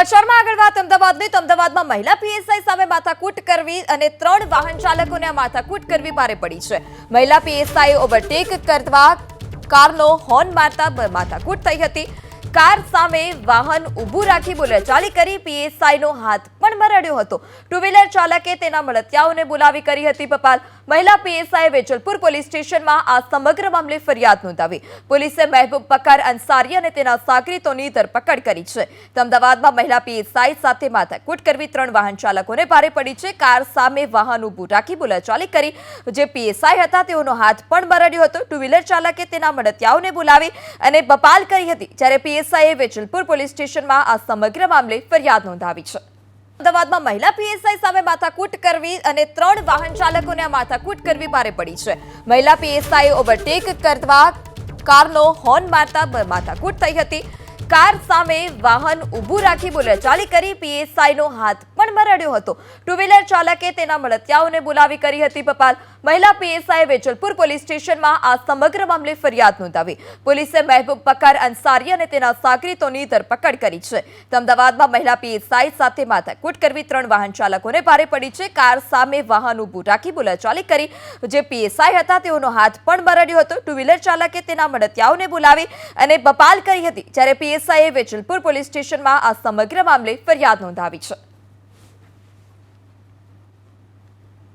સમાચારમાં આગળ વાત અમદાવાદની તો અમદાવાદમાં મહિલા પીએસઆઈ સામે માથાકૂટ કરવી અને 3 વાહન ચાલકોને આ માથાકૂટ કરવી ભારે પડી છે। મહિલા પીએસઆઈ ઓવરટેક કરવા કારનો હોર્ન મારતા માથાકૂટ થઈ હતી। કાર સામે વાહન ઊભું રાખી બોલાચાલી કરી પીએસઆઈનો હાથ પણ મરડ્યો હતો। ટુ વ્હીલર ચાલકે તેના મળતિયાઓને બોલાવી કરી હતી બપાલ। મહિલા પીએસઆઈએ વેજલપુર પોલીસ સ્ટેશનમાં આ સમગ્ર મામલે ફરિયાદ નોંધાવી। પોલીસે મહેબૂબ બકર અંસારી અને તેના સાગરીતોની ધરપકડ કરી છે। અમદાવાદમાં મહિલા પીએસઆઈ સાથે માથાકૂટ કરવી 3 વાહન ચાલકોને ભારે પડી છે। કાર સામે વાહન ઊભું રાખી બોલાચાલી કરી જે પીએસઆઈ હતા તેઓનો હાથ પણ મરડ્યો હતો। ટુ વ્હીલર ચાલકે તેના મળતિયાઓને બોલાવી અને બપાલ કરી હતી જ્યારે પીએસઆઈએ વેજલપુર પોલીસ સ્ટેશનમાં આ સમગ્ર મામલે ફરિયાદ નોંધાવી છે। અમદાવાદમાં મહિલા પીએસઆઈ સામે માથાકૂટ કરવી અને 3 વાહન ચાલકોને આ માથાકૂટ કરવી ભારે પડી છે। મહિલા પીએસઆઈએ ઓવરટેક કરવા કારનો હોર્ન મારતા માથાકૂટ થઈ હતી। કાર સામે વાહન ઊભું રાખી બોલાચાલી કરી પીએસઆઈનો હાથ પણ મરડ્યો હતો। ટુ વ્હીલર ચાલકે તેના મળતિયાઓને બોલાવી કરી હતી બપાલ। મહિલા પીએસઆઈએ વેજલપુર પોલીસ સ્ટેશનમાં આ સમગ્ર મામલે ફરિયાદ નોંધાવી। પોલીસે મહેબૂબ બકર અંસારી અને તેના સાગરીતોની ધરપકડ કરી છે। અમદાવાદમાં મહિલા પીએસઆઈ સાથે માથાકૂટ કરવી 3 વાહન ચાલકોને ભારે પડી છે। કાર સામે વાહન ઊભું રાખી બોલાચાલી કરી જે પીએસઆઈ હતા તેઓનો હાથ પણ મરડ્યો હતો। ટુ વ્હીલર ચાલકે તેના મળતિયાઓને બોલાવી અને બપાલ કરી હતી જ્યારે પીએસઆઈએ વેજલપુર પોલીસ સ્ટેશનમાં આ સમગ્ર મામલે ફરિયાદ નોંધાવી છે।